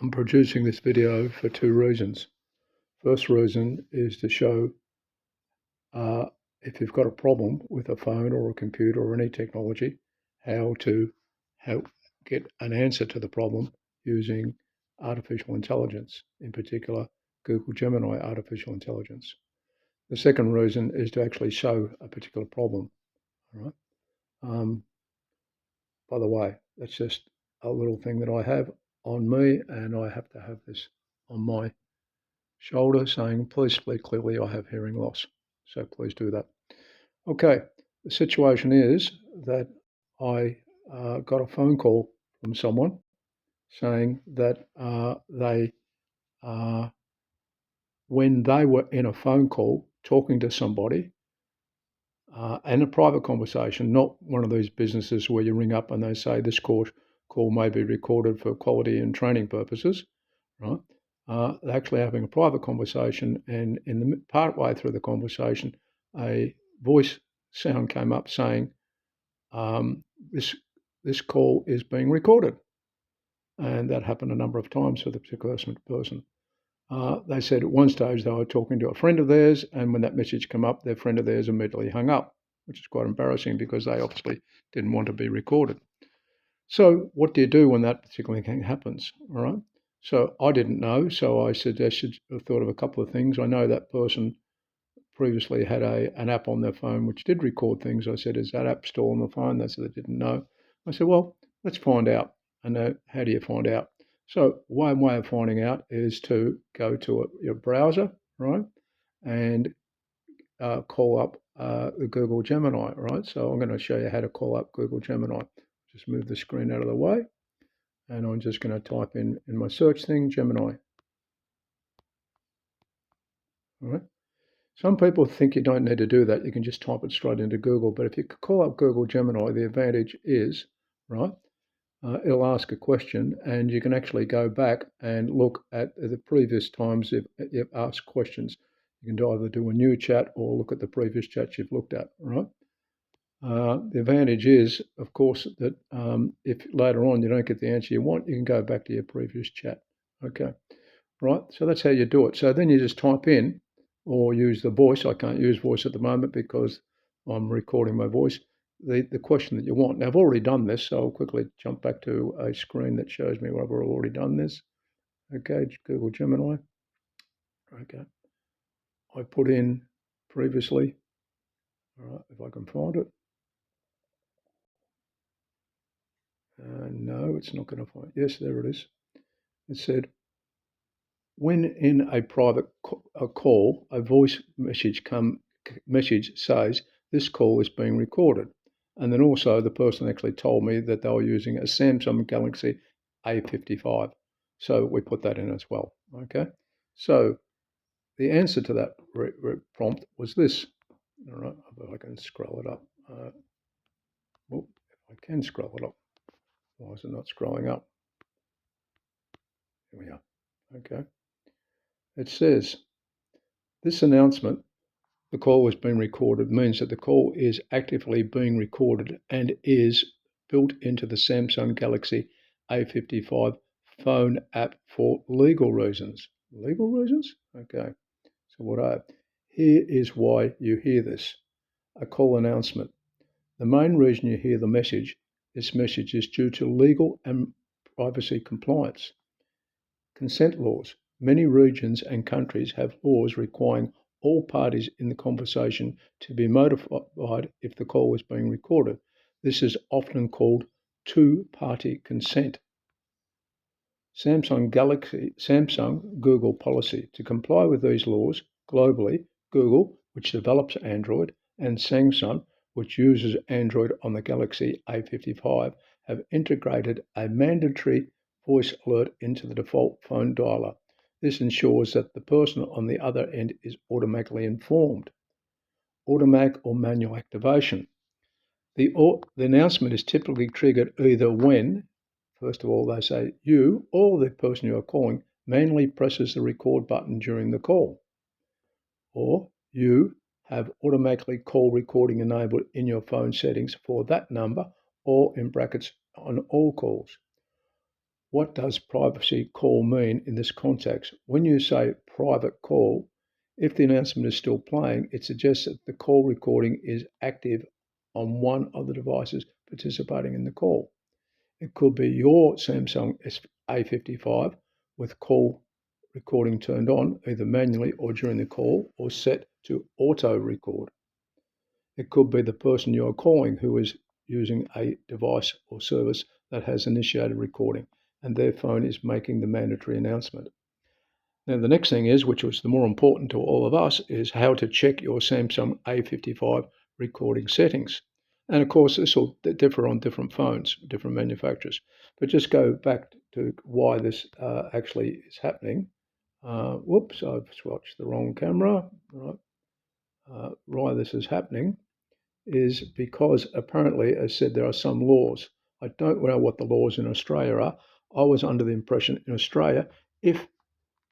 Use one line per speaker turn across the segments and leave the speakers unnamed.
I'm producing this video for two reasons. First reason is to show if you've got a problem with a phone or a computer or any technology, how to get an answer to the problem using artificial intelligence, in particular Google Gemini artificial intelligence. The second reason is to actually show a particular problem. All right. By the way, that's just a little thing that I have on me, and I have to have this on my shoulder saying, please speak clearly, I have hearing loss. So please do that. Okay, the situation is that I got a phone call from someone saying that when they were in a phone call talking to somebody and a private conversation, not one of these businesses where you ring up and they say this call may be recorded for quality and training purposes, right? They're actually having a private conversation, and in the part way through the conversation, a voice sound came up saying, um, "This call is being recorded," and that happened a number of times for the particular person. They said at one stage they were talking to a friend of theirs, and when that message came up, their friend of theirs immediately hung up, which is quite embarrassing because they obviously didn't want to be recorded. So what do you do when that particular thing happens? All right. So I didn't know, so I thought of a couple of things. I know that person previously had an app on their phone which did record things. I said, is that app still on the phone? They said they didn't know. I said, well, let's find out. And how do you find out? So one way of finding out is to go to your browser, right, and call up the Google Gemini, right? So I'm going to show you how to call up Google Gemini. Just move the screen out of the way, and I'm just going to type in my search thing, Gemini. All right. Some people think you don't need to do that. You can just type it straight into Google. But if you call up Google Gemini, the advantage is, right, it'll ask a question and you can actually go back and look at the previous times you've asked questions. You can either do a new chat or look at the previous chats you've looked at, right? The advantage is, of course, that if later on you don't get the answer you want, you can go back to your previous chat. Okay, right? So that's how you do it. So then you just type in or use the voice. I can't use voice at the moment because I'm recording my voice. The question that you want. Now, I've already done this, so I'll quickly jump back to a screen that shows me where I've already done this. Okay, Google Gemini. Okay, I put in previously. All right, if I can find it. No, it's not going to find it. Yes, there it is. It said, when in a private call, a voice message says this call is being recorded. And then also the person actually told me that they were using a Samsung Galaxy A55. So we put that in as well. Okay. So the answer to that prompt was this. All right. If I can scroll it up. If I can scroll it up. Why is it not scrolling up? Here we are. Okay. It says, this announcement, the call has been recorded, means that the call is actively being recorded and is built into the Samsung Galaxy A55 phone app for legal reasons. Legal reasons? Okay. So here is why you hear this. A call announcement. The main reason you hear this message is due to legal and privacy compliance. Consent laws. Many regions and countries have laws requiring all parties in the conversation to be notified if the call is being recorded. This is often called two-party consent. Samsung Google policy. To comply with these laws globally, Google, which develops Android, and Samsung, which uses Android on the Galaxy A55, have integrated a mandatory voice alert into the default phone dialer. This ensures that the person on the other end is automatically informed. Automatic or manual activation. The announcement is typically triggered either when, first of all, they say you or the person you are calling manually presses the record button during the call, or you have automatically call recording enabled in your phone settings for that number or in brackets on all calls. what does privacy call mean in this context? When you say private call, if the announcement is still playing, it suggests that the call recording is active on one of the devices participating in the call. It could be your Samsung A55 with call recording turned on, either manually or during the call, or set to auto record. It could be the person you are calling who is using a device or service that has initiated recording, and their phone is making the mandatory announcement. Now, the next thing is, which was the more important to all of us, is how to check your Samsung A55 recording settings. And of course, this will differ on different phones, different manufacturers. But just go back to why this actually is happening. Whoops, I've swatched the wrong camera. Right. Why this is happening is because apparently, as said, there are some laws. I don't know what the laws in Australia are. I was under the impression in Australia, if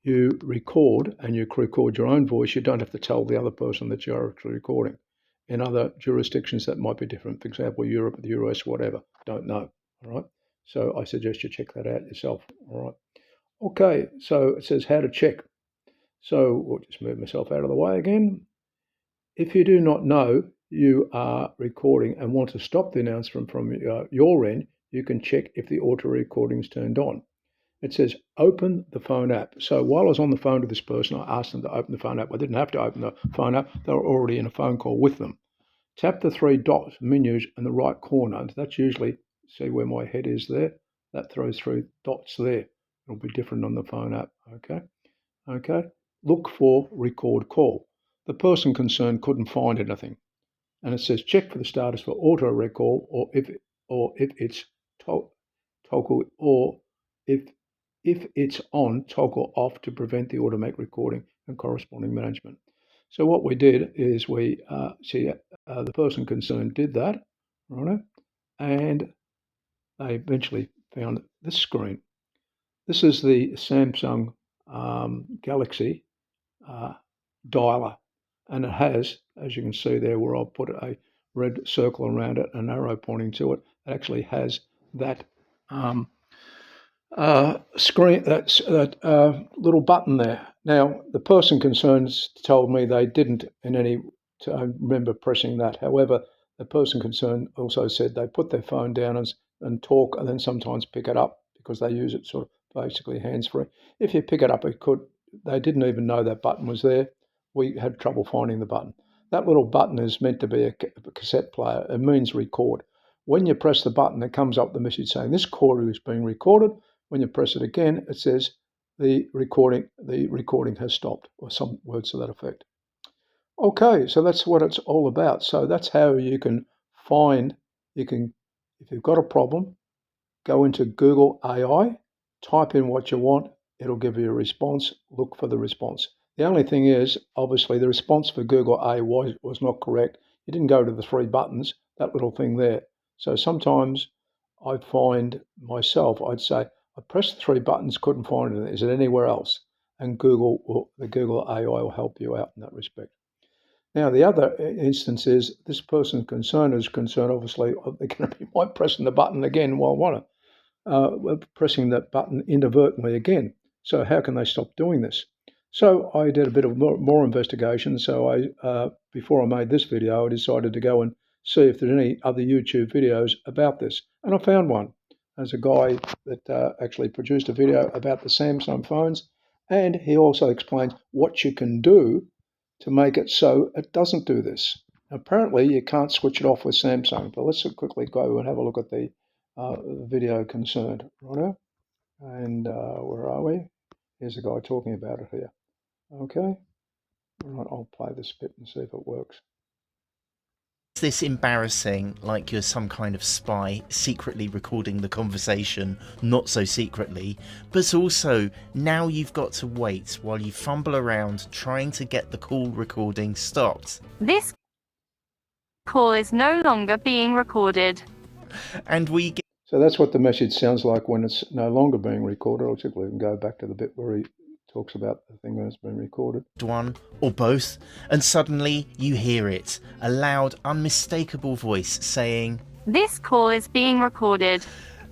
you record and you record your own voice, you don't have to tell the other person that you're actually recording. In other jurisdictions, that might be different. For example, Europe, the US, whatever. Don't know. All right. So I suggest you check that out yourself. All right. Okay. So it says how to check. So we'll just move myself out of the way again. If you do not know you are recording and want to stop the announcement from your end, you can check if the auto recording is turned on. It says open the phone app. So while I was on the phone to this person, I asked them to open the phone app. I didn't have to open the phone app. They were already in a phone call with them. Tap the three dots menus in the right corner. That's usually, see where my head is there? That throws three dots there. It'll be different on the phone app. Okay. Look for record call. The person concerned couldn't find anything. And it says check for the status for auto record, or if it's toggle, or if it's on, toggle off to prevent the automatic recording and corresponding management. So what we did is we the person concerned did that, right? And they eventually found this screen. This is the Samsung Galaxy dialer, and it has, as you can see there, where I'll put a red circle around it, an arrow pointing to it. It actually has that screen, that little button there. Now, the person concerned told me they didn't remember pressing that. However, the person concerned also said they put their phone down and talk, and then sometimes pick it up because they use it sort of basically hands-free. If you pick it up, they didn't even know that button was there. We had trouble finding the button. That little button is meant to be a cassette player. It means record. When you press the button, it comes up the message saying this call is being recorded. When you press it again, it says the recording has stopped, or some words to that effect. Okay, so that's what it's all about. So that's how you can if you've got a problem, go into Google AI, type in what you want, it'll give you a response, look for the response. The only thing is, obviously, the response for Google AI was not correct. You didn't go to the three buttons, that little thing there. So sometimes I find myself, I'd say, I pressed the three buttons, couldn't find it. Is it anywhere else? And the Google AI will help you out in that respect. Now, the other instance is this person concerned is concerned, obviously, they're going to be pressing the button again while pressing that button inadvertently again. So how can they stop doing this? So I did a bit of more investigation. So before I made this video, I decided to go and see if there's any other YouTube videos about this. And I found one. There's a guy that actually produced a video about the Samsung phones, and he also explains what you can do to make it so it doesn't do this. Apparently, you can't switch it off with Samsung, but let's quickly go and have a look at the video concerned. Righto? And where are we? Here's a guy talking about it here. Okay. Right, I'll play this bit and see if it works.
Is this embarrassing, like you're some kind of spy secretly recording the conversation, not so secretly, but also now you've got to wait while you fumble around trying to get the call recording stopped.
This call is no longer being recorded.
And we get...
So that's what the message sounds like when it's no longer being recorded. I'll simply go back to the bit where he talks about the thing when it's been recorded.
One or both, and suddenly you hear it, a loud, unmistakable voice saying,
"This call is being recorded."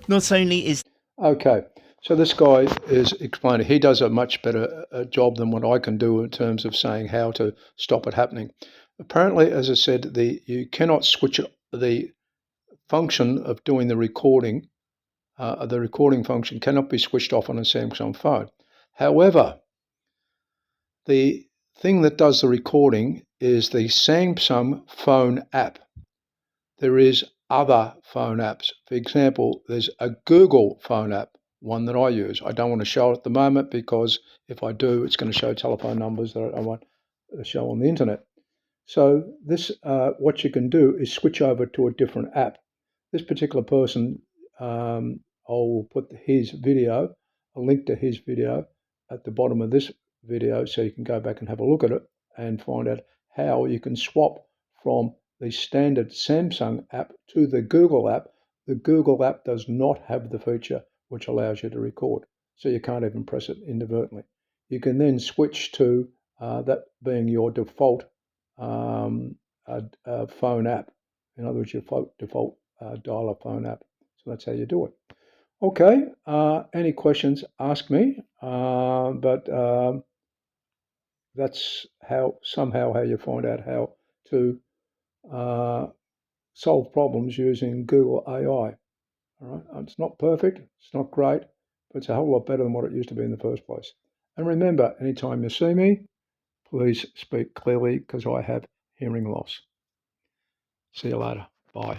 Not only is...
Okay, So this guy is explaining, he does a much better job than what I can do in terms of saying how to stop it happening. Apparently, as I said, you cannot switch the function of doing the recording. The recording function cannot be switched off on a Samsung phone. However, the thing that does the recording is the Samsung phone app. There is other phone apps. For example, there's a Google phone app, one that I use. I don't want to show it at the moment because if I do, it's going to show telephone numbers that I want to show on the internet. So this, what you can do is switch over to a different app. This particular person, I'll put his video, a link to his video at the bottom of this video so you can go back and have a look at it and find out how you can swap from the standard Samsung app to the Google app. The Google app does not have the feature which allows you to record, so you can't even press it inadvertently. You can then switch to that being your default phone app. In other words, your default dialer phone app. So that's how you do it. Okay, any questions, ask me, but that's somehow how you find out how to solve problems using Google AI. All right, it's not perfect, it's not great, but it's a whole lot better than what it used to be in the first place. And remember, anytime you see me, please speak clearly because I have hearing loss. See you later. Bye.